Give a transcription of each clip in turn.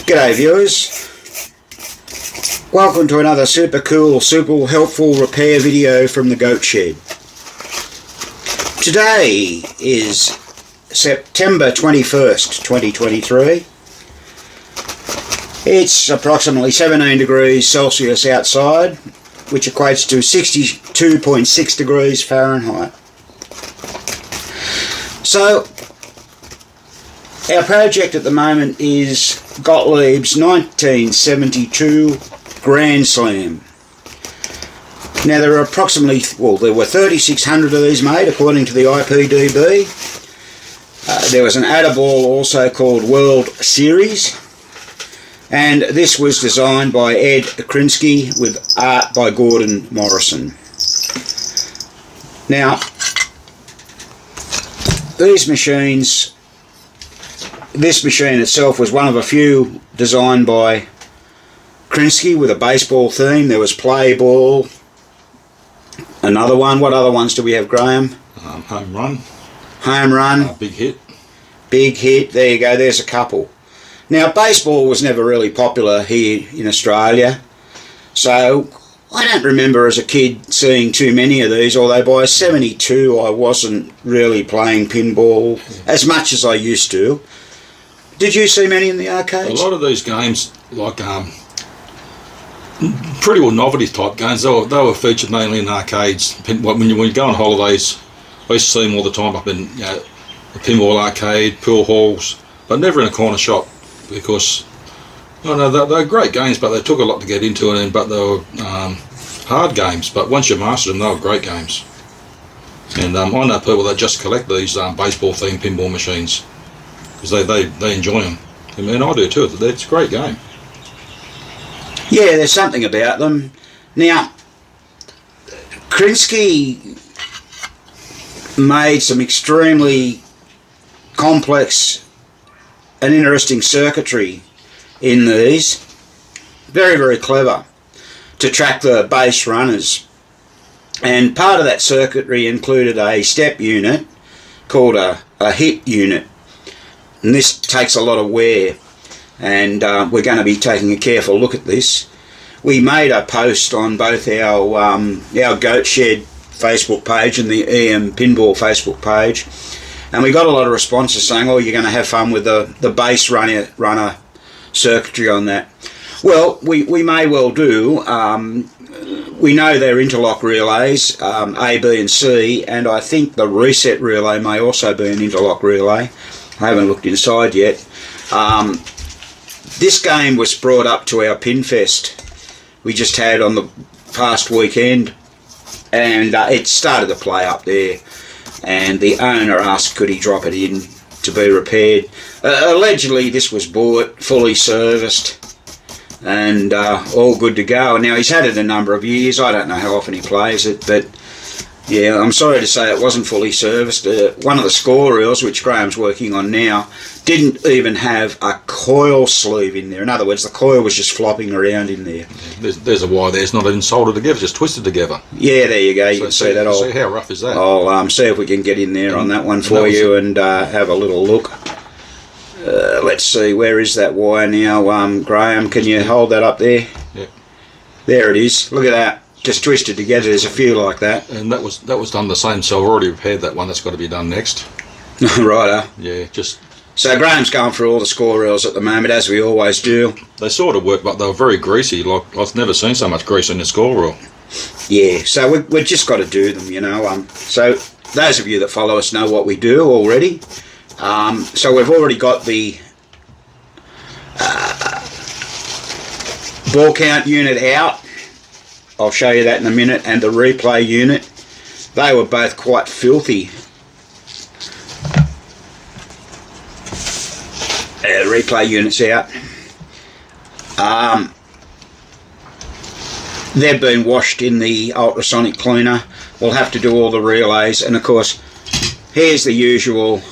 G'day viewers, welcome to another super cool, super helpful repair video from the Goat Shed. Today is September 21st, 2023. It's approximately 17 degrees Celsius outside, which equates to 62.6 degrees Fahrenheit. So, our project at the moment is Gottlieb's 1972 Grand Slam. Now there are approximately, there were 3,600 of these made according to the IPDB. There was an Addaball also called World Series, and this was designed by Ed Krinsky with art by Gordon Morrison. Now, this machine itself was one of a few designed by Krinsky with a baseball theme. There was Play Ball, another one. What other ones do we have, Graham? Home Run. Home Run. Big Hit. Big Hit, there you go, there's a couple. Now, baseball was never really popular here in Australia, so I don't remember as a kid seeing too many of these, although by 72 I wasn't really playing pinball as much as I used to. Did you see many in the arcades? A lot of these games, like pretty well novelty type games, they were featured mainly in arcades. When you go on holidays, I used to see them all the time up in the pinball arcade, pool halls, but never in a corner shop because they're great games, but they took a lot to get into it. But they were hard games. But once you mastered them, they were great games. And I know people that just collect these baseball themed pinball machines because they enjoy them. I mean, I do too. It's a great game. Yeah, there's something about them. Now, Krinsky made some extremely complex and interesting circuitry in these. Very, very clever to track the base runners. And part of that circuitry included a step unit called a hit unit. And this takes a lot of wear. And we're going to be taking a careful look at this. We made a post on both our Goat Shed Facebook page and the EM Pinball Facebook page, and we got a lot of responses saying, oh, you're going to have fun with the base runner circuitry on that. Well, we may well do. We know they're interlock relays, A, B and C, and I think the reset relay may also be an interlock relay. I haven't looked inside yet. This game was brought up to our Pinfest we just had on the past weekend, and it started to play up there, and the owner asked could he drop it in to be repaired. Allegedly this was bought, fully serviced, and all good to go. Now he's had it a number of years. I don't know how often he plays it, but yeah, I'm sorry to say it wasn't fully serviced. One of the score reels, which Graham's working on now, didn't even have a coil sleeve in there. In other words, the coil was just flopping around in there. There's a wire there. It's not even soldered together, just twisted together. Yeah, there you go. You can see that. See how rough is that? I'll see if we can get in there on that one for you and have a little look. Let's see, where is that wire now? Graham, can you hold that up there? Yeah. There it is. Look at that. Just twisted together. There's a few like that. And that was done the same, so I've already repaired that one. That's got to be done next. Righto. Yeah, just... So Graham's going through all the score reels at the moment, as we always do. They sort of work, but they were very greasy. Like, I've never seen so much grease in a score reel. Yeah, so we've just got to do them, you know. So those of you that follow us know what we do already. So we've already got the ball count unit out. I'll show you that in a minute, and the replay unit. They were both quite filthy. The replay unit's out. They've been washed in the ultrasonic cleaner. We'll have to do all the relays, and of course, here's the usual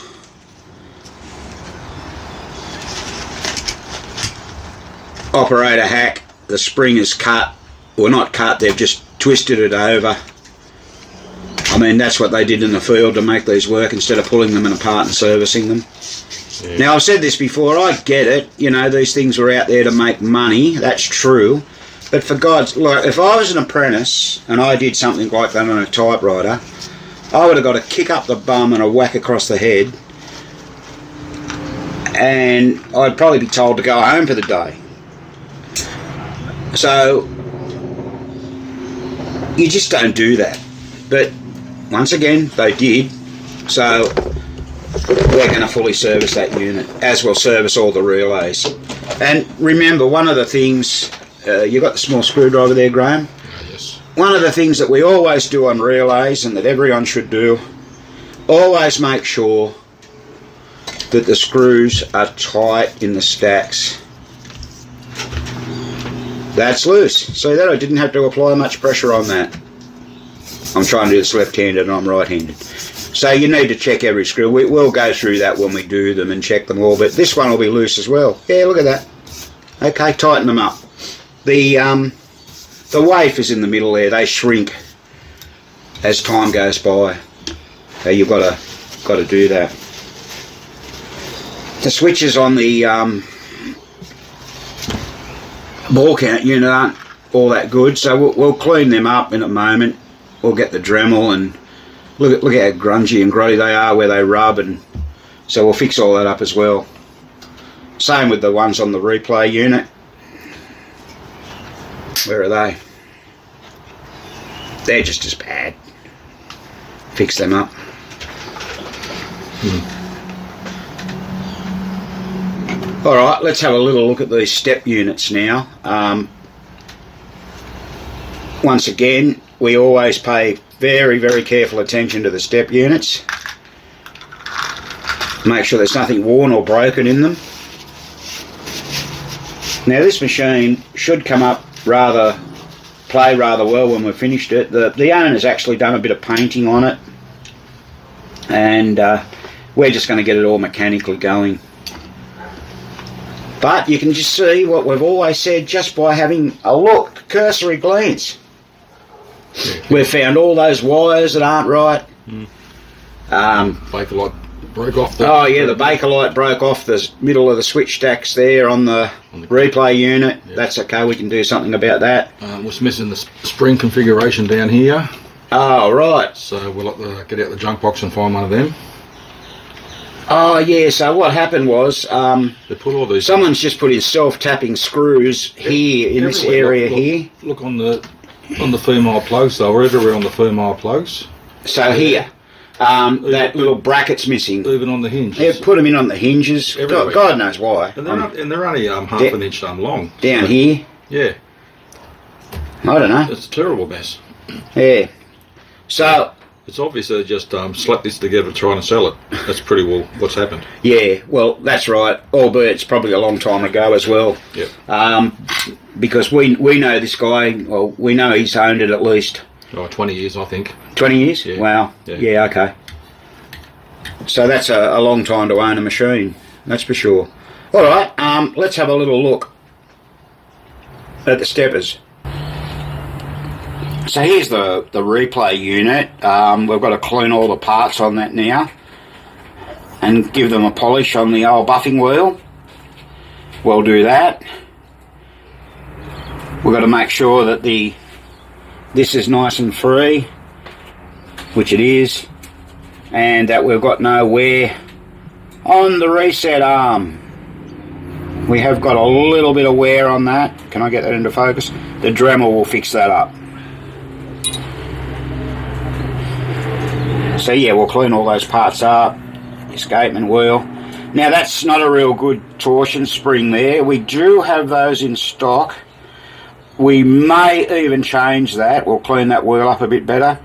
operator hack. The spring is cut. Well, not cut, they've just twisted it over. I mean, that's what they did in the field to make these work instead of pulling them apart and servicing them. Yeah. Now, I've said this before, I get it, you know, these things are out there to make money, that's true, but for God's, like, if I was an apprentice and I did something like that on a typewriter, I would have got a kick up the bum and a whack across the head, and I'd probably be told to go home for the day. So, you just don't do that. But, once again, they did, so we're going to fully service that unit, as we'll service all the relays. And remember, one of the things, you got the small screwdriver there, Graham? Yes. One of the things that we always do on relays, and that everyone should do, always make sure that the screws are tight in the stacks. That's loose. See that? I didn't have to apply much pressure on that. I'm trying to do this left-handed and I'm right-handed. So you need to check every screw. We'll go through that when we do them and check them all, but this one will be loose as well. Yeah, look at that. Okay, tighten them up. The wafers in the middle there, they shrink as time goes by. So you've got to do that. The switches on the ball count unit aren't all that good, so we'll clean them up in a moment. We'll get the Dremel and look how grungy and grotty they are where they rub, and so we'll fix all that up as well. Same with the ones on the replay unit. Where are they? They're just as bad. Fix them up. Alright, let's have a little look at these step units now. Once again, we always pay very, very careful attention to the step units. Make sure there's nothing worn or broken in them. Now this machine should come up play rather well when we've finished it. The owner's actually done a bit of painting on it, and we're just going to get it all mechanically going. But you can just see what we've always said just by having a look, cursory glance. We've found all those wires that aren't right. Bakelite broke off. The Bakelite broke off the middle of the switch stacks there on the replay unit. Yeah. That's okay, we can do something about that. Was missing the spring configuration down here. Oh, right. So we'll have to get out the junk box and find one of them. Oh, yeah, so what happened was they put all these. Someone's just put in self-tapping screws here in this area here. Look on the female plugs, though. We're everywhere on the female plugs. So here, that little bracket's missing. Even on the hinges. Yeah, put them in on the hinges. God knows why. And they're only half an inch long. Down here? Yeah. I don't know. It's a terrible mess. Yeah. So it's obvious they just slapped this together trying to sell it. That's pretty well what's happened. Yeah, well, that's right. Albeit it's probably a long time ago as well. Yeah. Because we know this guy, well, we know he's owned it at least 20 years, I think. 20 years? Yeah. Wow. Yeah, okay. So that's a long time to own a machine, that's for sure. All right, let's have a little look at the steppers. So here's the replay unit. We've got to clean all the parts on that now and give them a polish on the old buffing wheel. We'll do that. We've got to make sure that this is nice and free, which it is, and that we've got no wear on the reset arm. We have got a little bit of wear on that. Can I get that into focus? The Dremel will fix that up. So yeah, we'll clean all those parts up. Escapement wheel. Now that's not a real good torsion spring there. We do have those in stock. We may even change that. We'll clean that wheel up a bit better.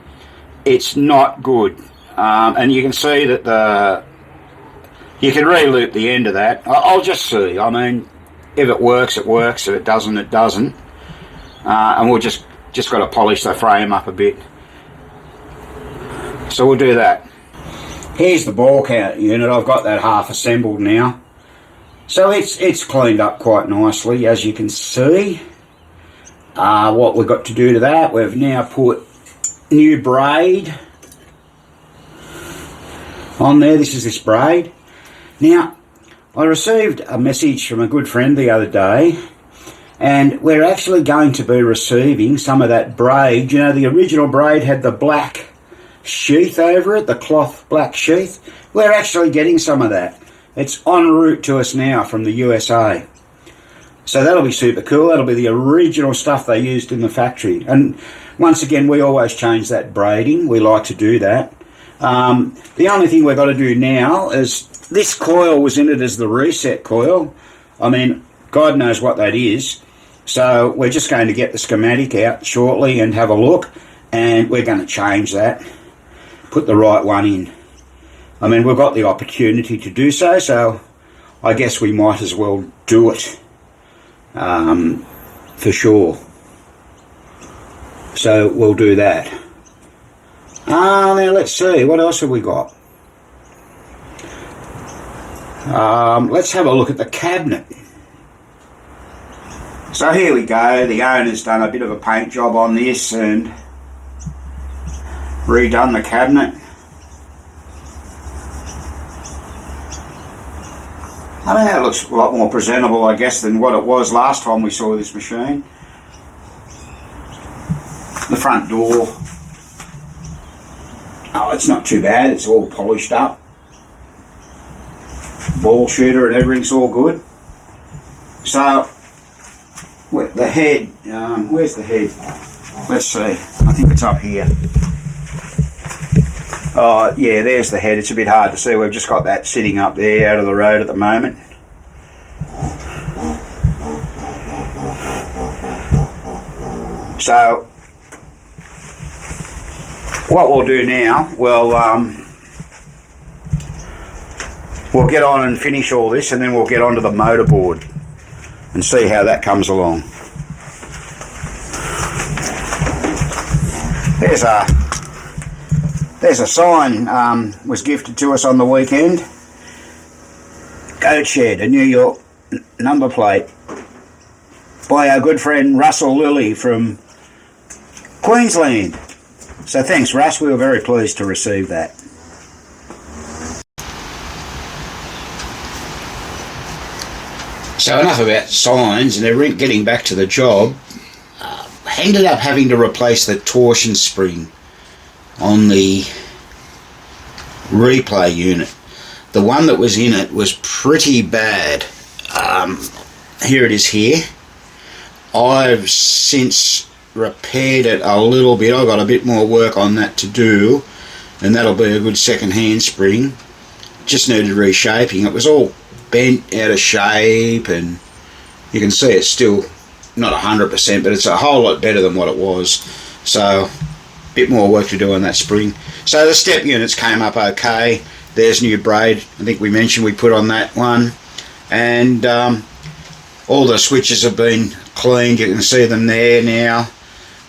It's not good. And you can see that you can re-loop the end of that. I'll just see. I mean, if it works, it works. If it doesn't, it doesn't. And we'll just got to polish the frame up a bit. So we'll do that. Here's the ball count unit. I've got that half assembled now. So it's cleaned up quite nicely, as you can see. What we've got to do to that, we've now put new braid on there. This is this braid. Now, I received a message from a good friend the other day, and we're actually going to be receiving some of that braid. You know, the original braid had the black sheath over it, the cloth black sheath. We're actually getting some of that. It's en route to us now from the USA. So that'll be super cool. That'll be the original stuff they used in the factory. And once again, we always change that braiding. We like to do that. The only thing we've got to do now is, this coil was in it as the reset coil. I mean, God knows what that is. So we're just going to get the schematic out shortly and have a look, and we're going to change that, put the right one in. I mean, we've got the opportunity to do so, so I guess we might as well do it, for sure. So we'll do that. Now let's see, what else have we got? Let's have a look at the cabinet. So here we go. The owner's done a bit of a paint job on this and redone the cabinet. I mean, that looks a lot more presentable, I guess, than what it was last time we saw this machine. The front door, oh, it's not too bad. It's all polished up. Ball shooter and everything's all good. So, the head, where's the head? Let's see, I think it's up here. Oh yeah, there's the head. It's a bit hard to see. We've just got that sitting up there out of the road at the moment. So what we'll do now, we'll get on and finish all this, and then we'll get onto the motorboard and see how that comes along. There's a sign was gifted to us on the weekend. Goat Shed, a New York number plate by our good friend Russell Lilly from Queensland. So thanks, Russ. We were very pleased to receive that. So enough about signs and everything. Getting back to the job, I ended up having to replace the torsion spring on the replay unit. The one that was in it was pretty bad. Here it is here. I've since repaired it a little bit. I've got a bit more work on that to do, and that'll be a good second hand spring. Just needed reshaping. It was all bent out of shape, and you can see it's still not 100%, but it's a whole lot better than what it was. So a bit more work to do on that spring. So the step units came up okay. There's new braid, I think we mentioned we put on that one, and all the switches have been cleaned. You can see them there now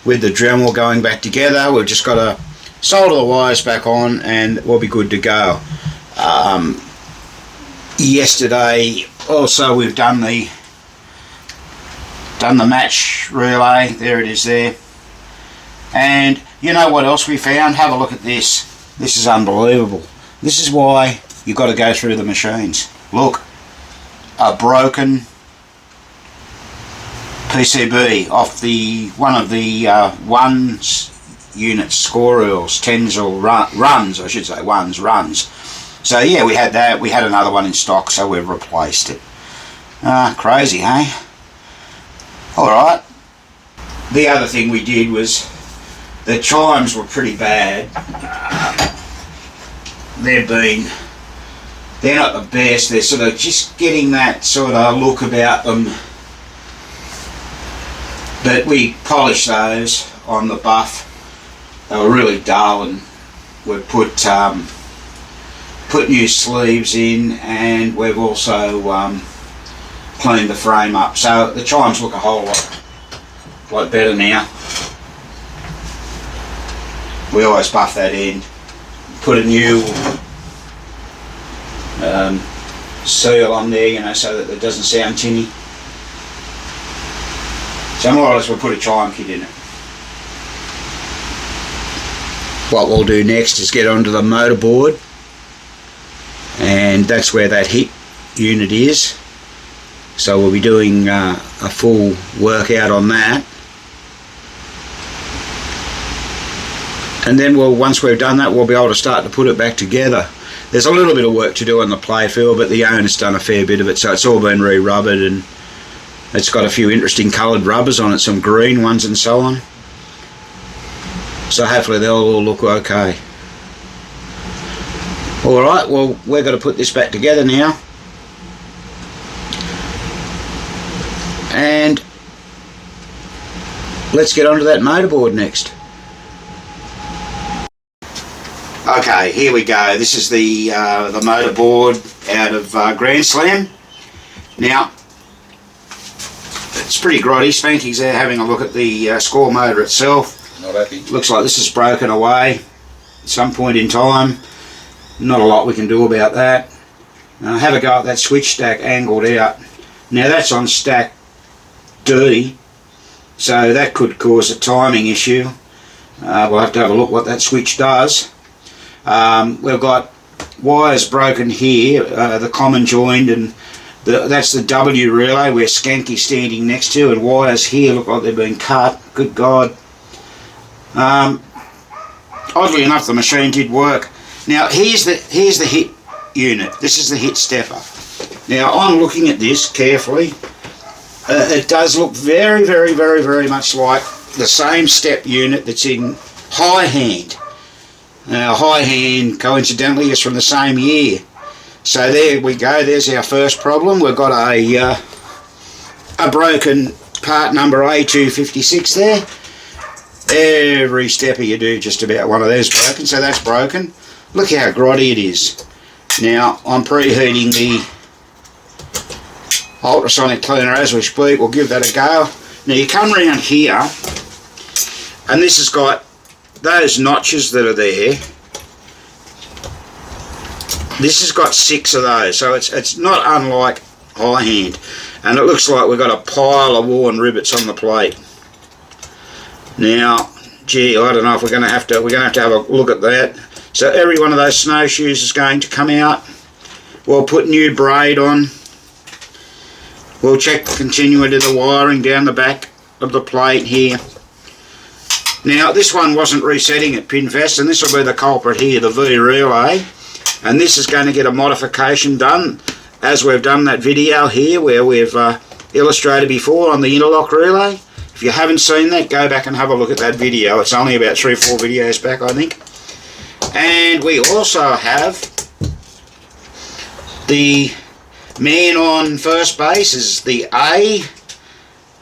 with the Dremel going back together. We've just got to solder the wires back on and we'll be good to go. Yesterday also we've done the match relay. There it is there. And you know what else we found? Have a look at this. This is unbelievable. This is why you've got to go through the machines. Look, a broken PCB off one of the ones unit score reels, tens or runs, I should say, runs. So yeah, we had that. We had another one in stock, so we've replaced it. Crazy, hey? Alright. The other thing we did was, the chimes were pretty bad. They're not the best. They're sort of just getting that sort of look about them. But we polished those on the buff. They were really dull, and we put new sleeves in, and we've also cleaned the frame up. So the chimes look a whole lot better now. We always buff that end. Put a new seal on there, you know, so that it doesn't sound tinny. So more or less we'll put a chime kit in it. What we'll do next is get onto the motor board, and that's where that hit unit is. So we'll be doing a full workout on that. And then once we've done that, we'll be able to start to put it back together. There's a little bit of work to do on the playfield, but the owner's done a fair bit of it, so it's all been re-rubbered, and it's got a few interesting coloured rubbers on it, some green ones and so on. So hopefully they'll all look okay. Alright, well, we're going to put this back together now. And let's get onto that motorboard next. Okay, here we go. This is the motorboard out of Grand Slam. Now, it's pretty grotty. Spanky's there having a look at the score motor itself. Not happy. Looks like this is broken away at some point in time. Not a lot we can do about that. Have a go at that switch stack angled out. Now that's on stack D, so that could cause a timing issue. We'll have to have a look what that switch does. We've got wires broken here, the common joined, and that's the W relay where Skanky's standing next to, and wires here look like they've been cut. Good God. Oddly enough, the machine did work. Now here's the hit unit. This is the hit stepper. Now I'm looking at this carefully. It does look very, very, very, very much like the same step unit that's in high hand. Now, high hand, coincidentally, is from the same year. So there we go. There's our first problem. We've got a broken part number A256 there. Every stepper you do, just about one of those broken. So that's broken. Look how grotty it is. Now, I'm preheating the ultrasonic cleaner as we speak. We'll give that a go. Now, you come round here, and this has got those notches that are there. This has got 6 of those, so it's not unlike high hand, and it looks like we've got a pile of worn rivets on the plate. Now, gee, I don't know if we're going to have to have a look at that. So every one of those snowshoes is going to come out. We'll put new braid on. We'll check the continuity of the wiring down the back of the plate here. Now, this one wasn't resetting at Pinfest, and this will be the culprit here, the V relay. And this is going to get a modification done, as we've done that video here where we've illustrated before on the interlock relay. If you haven't seen that, go back and have a look at that video. It's only about 3 or 4 videos back, I think. And we also have the man on first base is the A,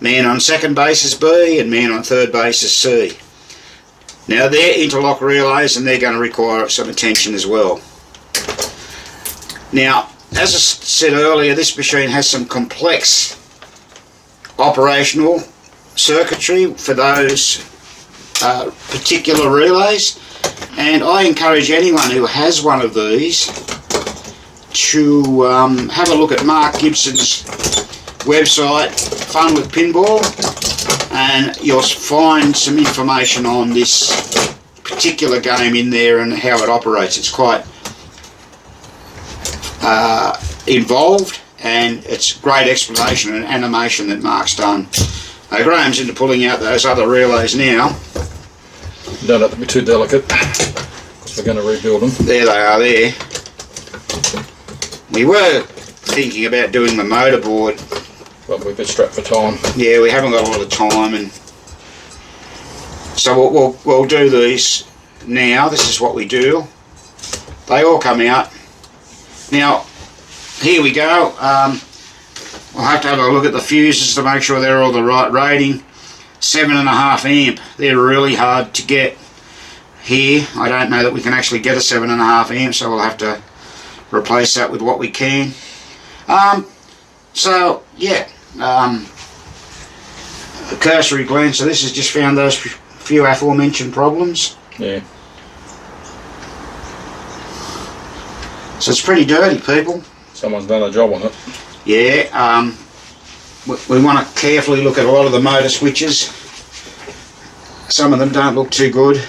man on second base is B, and man on third base is C. Now they're interlock relays, and they're going to require some attention as well. Now, as I said earlier, this machine has some complex operational circuitry for those particular relays, and I encourage anyone who has one of these to have a look at Mark Gibson's website, Fun with Pinball, and you'll find some information on this particular game in there and how it operates. It's quite involved, and it's great explanation and animation that Mark's done. Graham's into pulling out those other relays now. Don't have to be too delicate, because we're going to rebuild them. There they are there. We were thinking about doing the motorboard, but we're a bit strapped for time. Yeah, we haven't got a lot of time, and so we'll do these now. This is what we do. They all come out. Now, here we go. We'll have to have a look at the fuses to make sure they're all the right rating. 7.5 amp. They're really hard to get here. I don't know that we can actually get a 7.5 amp, so we'll have to replace that with what we can. So yeah, a cursory glance. So this has just found those few aforementioned problems. Yeah. So it's pretty dirty, people. Someone's done a job on it. Yeah. We want to carefully look at a lot of the motor switches. Some of them don't look too good.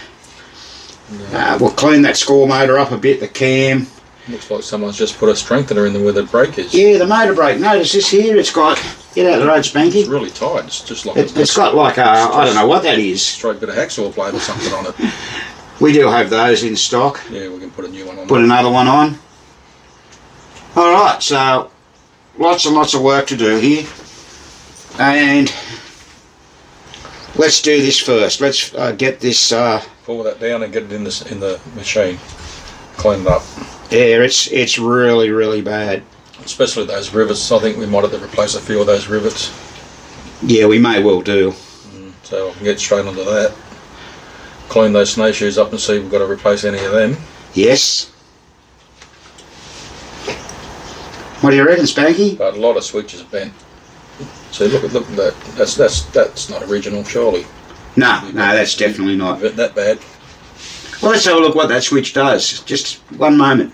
No. We'll clean that score motor up a bit, the cam. Looks like someone's just put a strengthener in there where the brake is. Yeah, the motor brake. Notice this here, it's got, get out of the road, Spanky. It's really tight. It's just like It's got like a, I don't know what that is. Straight bit of hacksaw blade or something on it. We do have those in stock. Yeah, we can put a new one on. Put another one on. Alright, so lots and lots of work to do here. And let's do this first. Let's get this... Pull that down and get it in the machine. Clean it up. Yeah, it's really, really bad. Especially those rivets. I think we might have to replace a few of those rivets. Yeah, we may well do. So I can get straight onto that. Clean those snowshoes up and see if we've got to replace any of them. Yes. What do you reckon, Spanky? But a lot of switches are bent. See, look at that. That's not original, surely. No, that's definitely not. That bad. Well, let's have a look what that switch does. Just one moment.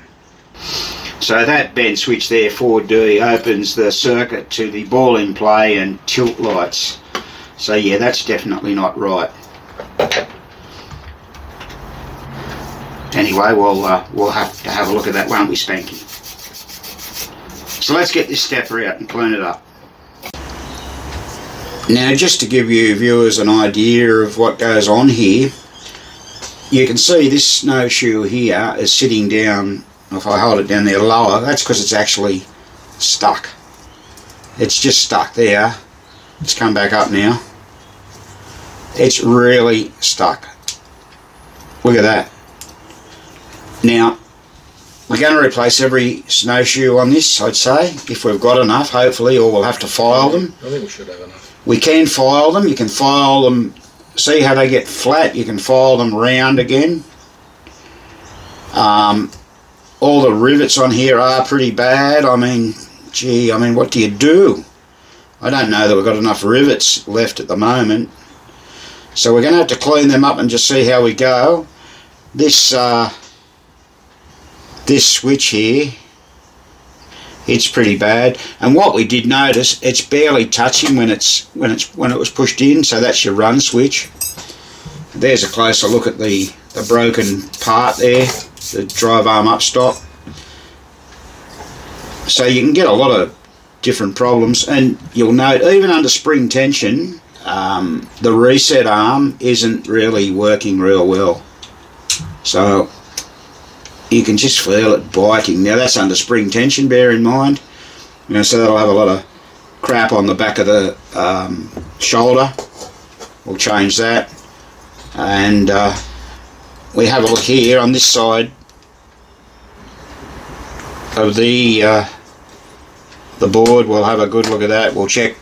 So that bent switch there, 4D, opens the circuit to the ball in play and tilt lights. So yeah, that's definitely not right. Anyway, we'll have to have a look at that, won't we, Spanky? So let's get this stepper out and clean it up. Now, just to give you viewers an idea of what goes on here, you can see this snowshoe here is sitting down. If I hold it down there lower, that's because it's actually stuck. It's just stuck there. It's come back up now. It's really stuck. Look at that. Now, we're going to replace every snowshoe on this, I'd say, if we've got enough, hopefully, or we'll have to file them. I think we should have enough. We can file them. You can file them, see how they get flat. You can file them round again. All the rivets on here are pretty bad. I mean, gee, what do you do? I don't know that we've got enough rivets left at the moment. So we're going to have to clean them up and just see how we go. This switch here, it's pretty bad. And what we did notice, it's barely touching when it was pushed in. So that's your run switch. There's a closer look at the broken part there, the drive arm upstop. So you can get a lot of different problems, and you'll note even under spring tension, the reset arm isn't really working real well. So you can just feel it biting. Now that's under spring tension, bear in mind. So that'll have a lot of crap on the back of the shoulder. We'll change that. And we have a look here on this side of the board. We'll have a good look at that. We'll check.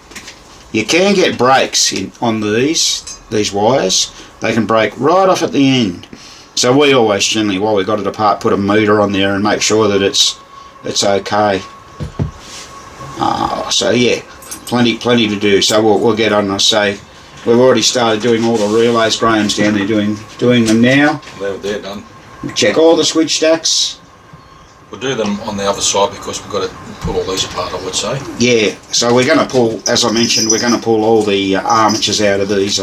You can get breaks on these wires. They can break right off at the end. So we always generally, while we got it apart, put a meter on there and make sure that it's okay. So yeah, plenty to do. So we'll get on. I say we've already started doing all the relays. Graham's down there doing them now. They're done. Check all the switch stacks. We'll do them on the other side because we've got to pull all these apart, I would say. Yeah, so we're going to pull, as I mentioned, we're going to pull all the armatures out of these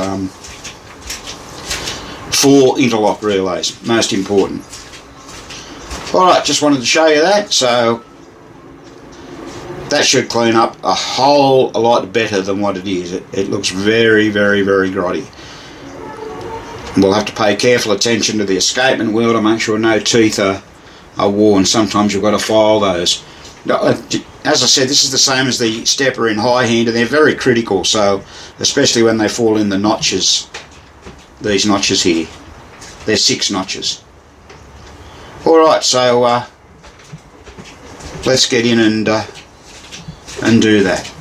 4 interlock relays, most important. Alright, just wanted to show you that, so that should clean up a whole lot better than what it is. It looks very, very, very grotty. We'll have to pay careful attention to the escapement wheel to make sure no teeth are worn. Sometimes you've got to file those. As I said, this is the same as the stepper in high hand, and they're very critical, so especially when they fall in the notches. These notches here, they're 6 notches. Alright, so let's get in and do that.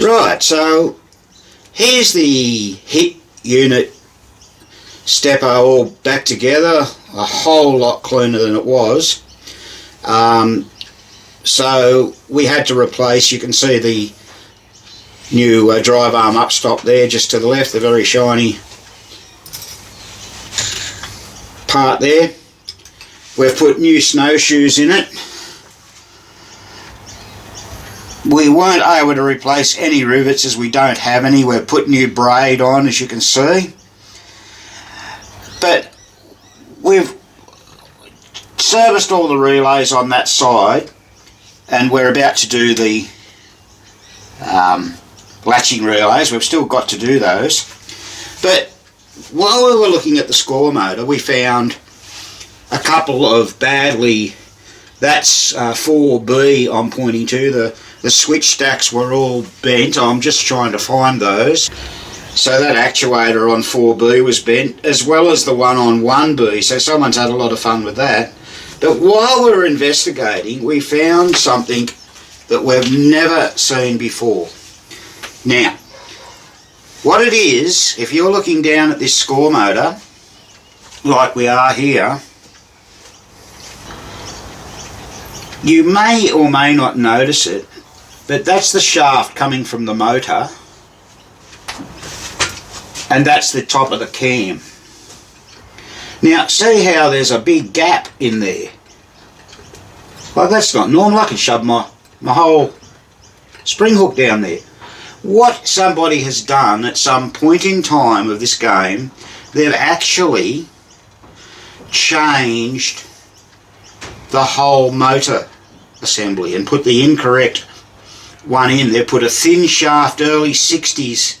Right, so here's the hit unit stepper all back together, a whole lot cleaner than it was. So we had to replace, you can see the new drive arm upstop there just to the left, the very shiny part there. We've put new snowshoes in it. We weren't able to replace any rivets as we don't have any. We've put new braid on, as you can see. But we've serviced all the relays on that side, and we're about to do the latching relays. We've still got to do those. But while we were looking at the score motor, we found a couple of badly, that's 4B I'm pointing to, the switch stacks were all bent. I'm just trying to find those. So that actuator on 4B was bent, as well as the one on 1B, so someone's had a lot of fun with that. But while we were investigating, we found something that we've never seen before. Now, what it is, if you're looking down at this score motor, like we are here, you may or may not notice it, but that's the shaft coming from the motor, and that's the top of the cam. Now, see how there's a big gap in there? Well, that's not normal. I can shove my whole spring hook down there. What somebody has done at some point in time of this game, they've actually changed the whole motor assembly and put the incorrect one in. They put a thin shaft, early 60s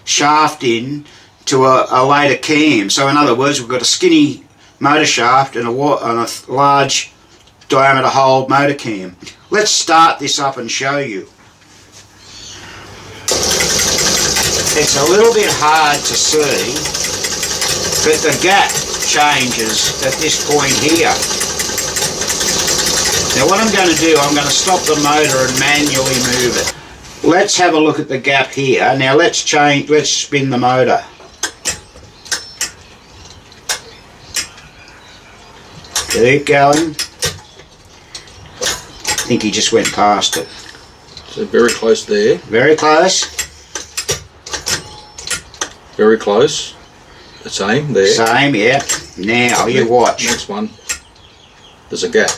shaft in to a later cam. So in other words, we've got a skinny motor shaft and a large diameter hole motor cam. Let's start this up and show you. It's a little bit hard to see, but the gap changes at this point here. Now what I'm going to do, I'm going to stop the motor and manually move it. Let's have a look at the gap here. Now let's spin the motor. Keep going. I think he just went past it. So very close there. Very close. Very close. The same there. Same, yeah. Now you watch. Next one. There's a gap.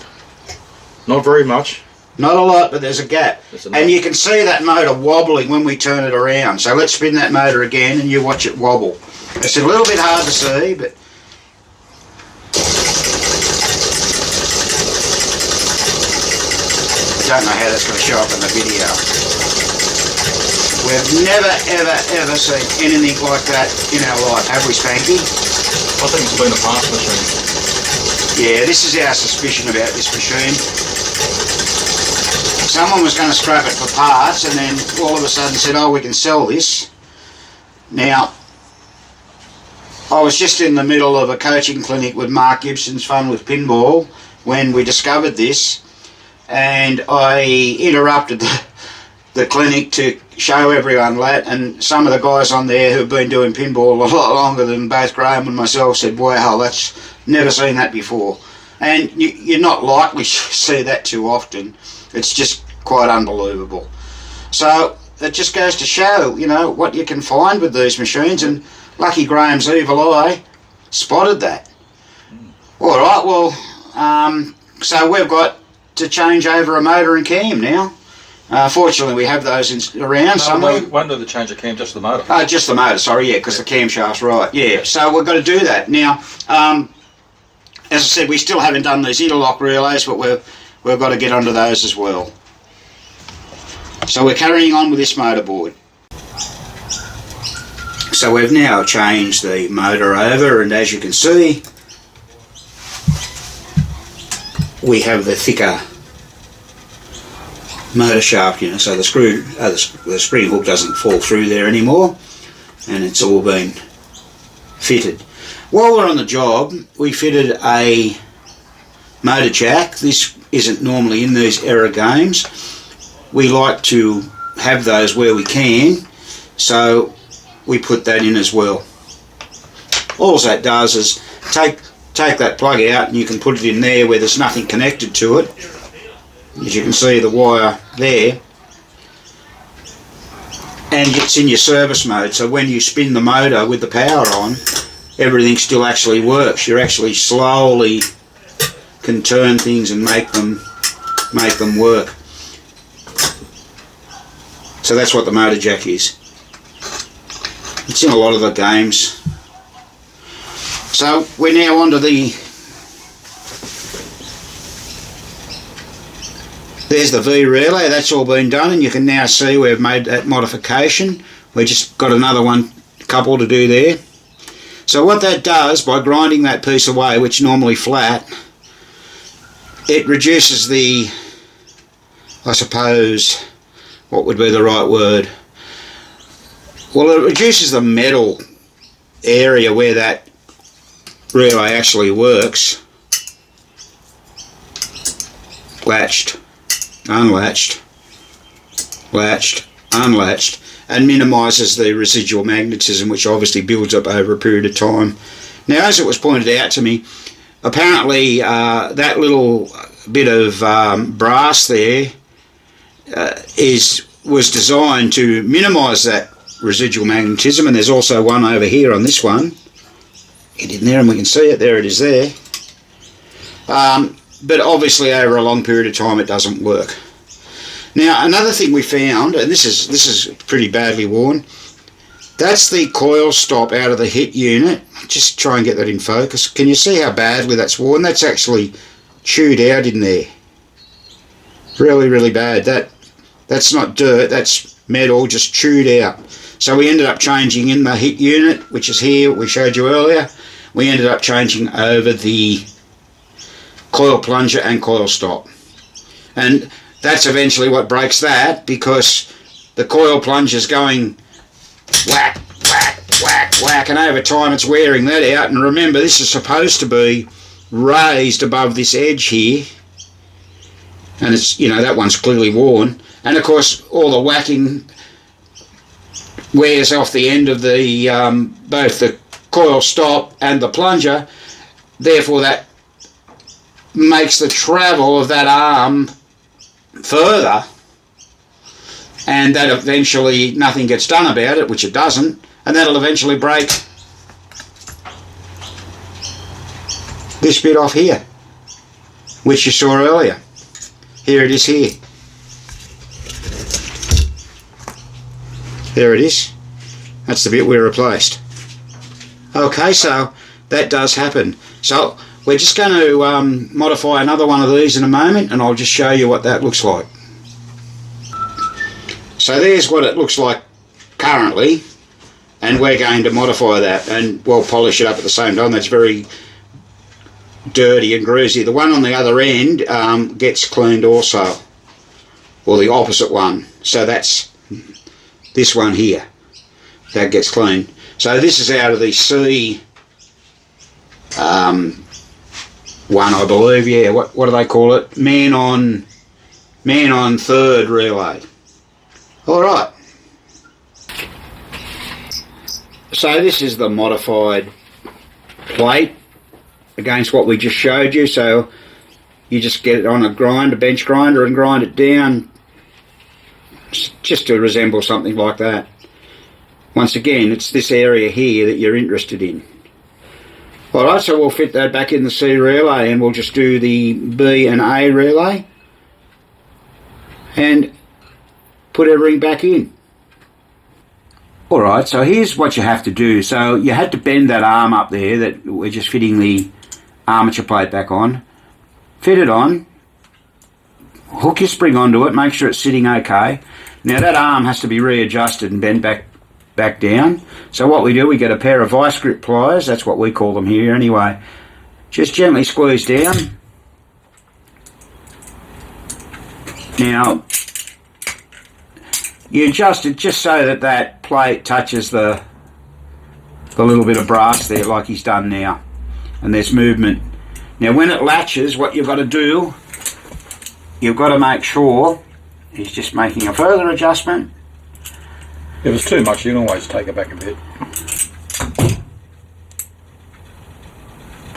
Not very much. Not a lot, but there's a gap. And you can see that motor wobbling when we turn it around. So let's spin that motor again and you watch it wobble. It's a little bit hard to see, but I don't know how that's going to show up in the video. We've never, ever, ever seen anything like that in our life, have we, Spanky? I think it's been a fast machine. Yeah, this is our suspicion about this machine. Someone was going to scrap it for parts and then all of a sudden said, oh, we can sell this. Now, I was just in the middle of a coaching clinic with Mark Gibson's Fun with Pinball when we discovered this, and I interrupted the clinic to show everyone that, and some of the guys on there who've been doing pinball a lot longer than both Graham and myself said, wow, that's never seen that before. And you're not likely to see that too often. It's just quite unbelievable. So it just goes to show, you know, what you can find with these machines, and lucky Graham's evil eye spotted that. All right, well, so we've got to change over a motor and cam now. Fortunately, we have those around somewhere. When did they change the cam? Just the motor? Just the motor, sorry, yeah, because the camshaft's right, yeah. So we've got to do that. Now, as I said, we still haven't done these interlock relays, but we've got to get onto those as well. So we're carrying on with this motorboard. So we've now changed the motor over, and as you can see, we have the thicker motor shaft, you know, so the spring hook doesn't fall through there anymore, and it's all been fitted. While we're on the job, we fitted a motor jack. This isn't normally in these era games. We like to have those where we can, so we put that in as well. All that does is take that plug out and you can put it in there where there's nothing connected to it. As you can see, the wire there, and it's in your service mode, so when you spin the motor with the power on, everything still actually works. You actually slowly can turn things and make them work. So that's what the motor jack is. It's in a lot of the games. So we're now onto the There's the V relay, that's all been done, and you can now see we've made that modification. We've just got another couple to do there. So what that does, by grinding that piece away, which is normally flat, it reduces the, I suppose, what would be the right word? Well, it reduces the metal area where that relay actually works. Latched, unlatched, latched, unlatched, and minimises the residual magnetism, which obviously builds up over a period of time. Now, as it was pointed out to me, apparently that little bit of brass there was designed to minimise that residual magnetism, and there's also one over here on this one. Get in there and we can see it. There it is there. But obviously over a long period of time it doesn't work. Now, another thing we found, and this is pretty badly worn, that's the coil stop out of the hit unit. Just try and get that in focus. Can you see how badly that's worn? That's actually chewed out in there. Really, really bad. That's not dirt, that's metal just chewed out. So we ended up changing in the hit unit, which is here, we showed you earlier. We ended up changing over the coil plunger and coil stop. And that's eventually what breaks that, because the coil plunger's going whack, whack, whack, whack, and over time it's wearing that out. And remember, this is supposed to be raised above this edge here, and it's, you know, that one's clearly worn. And of course all the whacking wears off the end of the both the coil stop and the plunger, therefore that makes the travel of that arm further, and that eventually nothing gets done about it, which it doesn't, and that'll eventually break this bit off here, which you saw earlier. Here it is here. There it is. That's the bit we replaced. Okay, so that does happen. So we're just going to modify another one of these in a moment, and I'll just show you what that looks like. So there's what it looks like currently, and we're going to modify that and, well, polish it up at the same time. That's very dirty and greasy. The one on the other end gets cleaned also, or the opposite one. So that's this one here. That gets cleaned. So this is out of the C one, I believe, yeah. What do they call it? Man on third relay. All right. So this is the modified plate against what we just showed you. So you just get it on a bench grinder, and grind it down just to resemble something like that. Once again, it's this area here that you're interested in. Alright, so we'll fit that back in the C relay, and we'll just do the B and A relay and put everything back in. Alright, so here's what you have to do. So you had to bend that arm up there that we're just fitting the armature plate back on. Fit it on, hook your spring onto it, make sure it's sitting okay. Now that arm has to be readjusted and bent back down. So what we do, we get a pair of vice grip pliers, that's what we call them here anyway. Just gently squeeze down. Now, you adjust it just so that that plate touches the little bit of brass there, like he's done now. And there's movement. Now when it latches, what you've got to do, you've got to make sure, he's just making a further adjustment. If it's too much, you can always take it back a bit.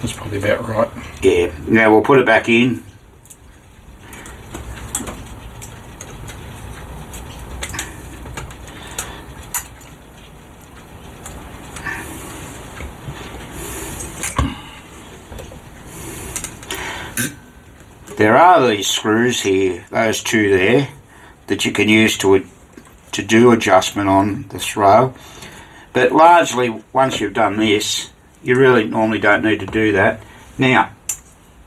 That's probably about right. Yeah, now we'll put it back in. There are these screws here, those two there, that you can use to do adjustment on the throw, but largely once you've done this, you really normally don't need to do that. Now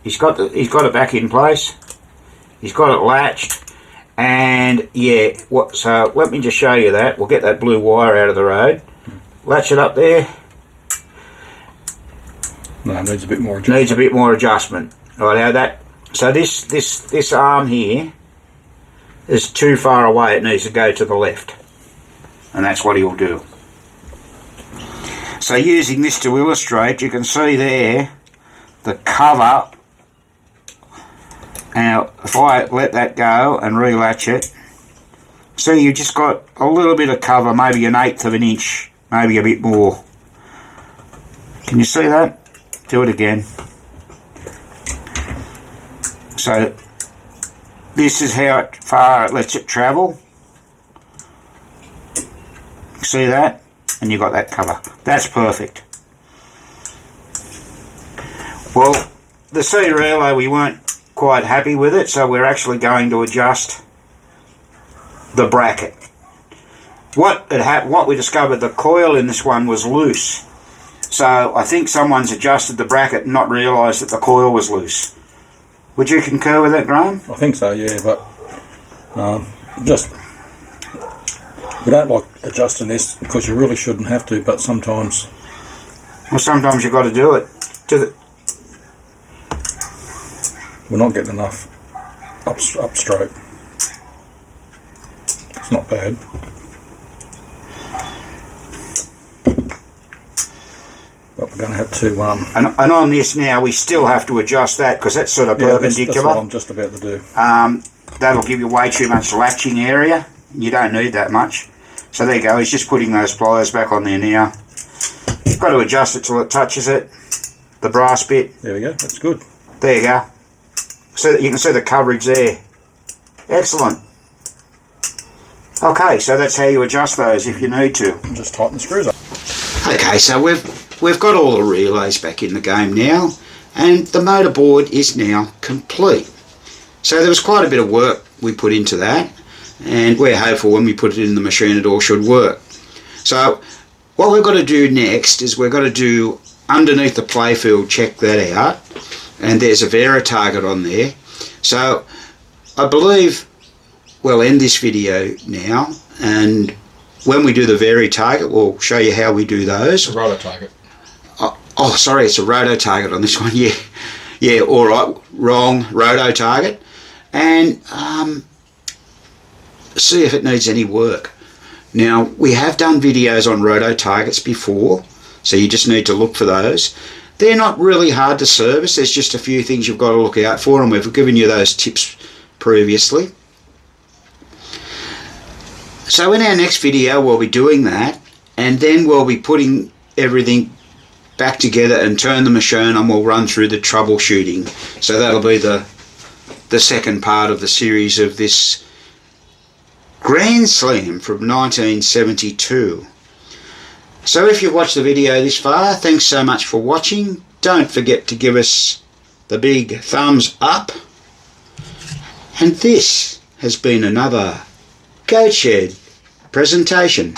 he's got it back in place. He's got it latched, and yeah, so let me just show you that. We'll get that blue wire out of the road. Latch it up there. No, it needs a bit more adjustment. Needs a bit more adjustment. Right, that. So this arm here is too far away. It needs to go to the left, and that's what he'll do. So using this to illustrate, you can see there the cover. Now, if I let that go and relatch it, see, you just got a little bit of cover, maybe 1/8 of an inch, maybe a bit more. Can you see that? Do it again. So, this is how far it lets it travel. See that? And you got that cover. That's perfect. Well, the C relay, we weren't quite happy with it, so we're actually going to adjust the bracket. What we discovered, the coil in this one was loose. So I think someone's adjusted the bracket and not realised that the coil was loose. Would you concur with that, Graham? I think so, yeah, but we don't like adjusting this because you really shouldn't have to, but sometimes... Well, sometimes you've got to do it. We're not getting enough upstroke. It's not bad. But we're going to have to... And on this now, we still have to adjust that because that's sort of perpendicular. That's what I'm just about to do. That'll give you way too much latching area. You don't need that much. So there you go. He's just putting those pliers back on there now. You've got to adjust it till it touches it. The brass bit. There we go. That's good. There you go. So that you can see the coverage there. Excellent. Okay, so that's how you adjust those if you need to. And just tighten the screws up. Okay, so we've got all the relays back in the game now, and the motor board is now complete. So there was quite a bit of work we put into that, and we're hopeful when we put it in the machine it all should work. So what we've got to do next is we've got to do underneath the playfield, check that out, and there's a Vera target on there. So I believe we'll end this video now, and when we do the Vera target we'll show you how we do those. It's a roto target. Oh, sorry, it's a roto target on this one. Yeah, all right, wrong, roto target. And see if it needs any work. Now, we have done videos on roto targets before, so you just need to look for those. They're not really hard to service. There's just a few things you've got to look out for, and we've given you those tips previously. So in our next video, we'll be doing that, and then we'll be putting everything back together and turn the machine, and we'll run through the troubleshooting. So that'll be the second part of the series of this Grand Slam from 1972. So if you've watched the video this far, thanks so much for watching. Don't forget to give us the big thumbs up. And this has been another Goat Shed presentation.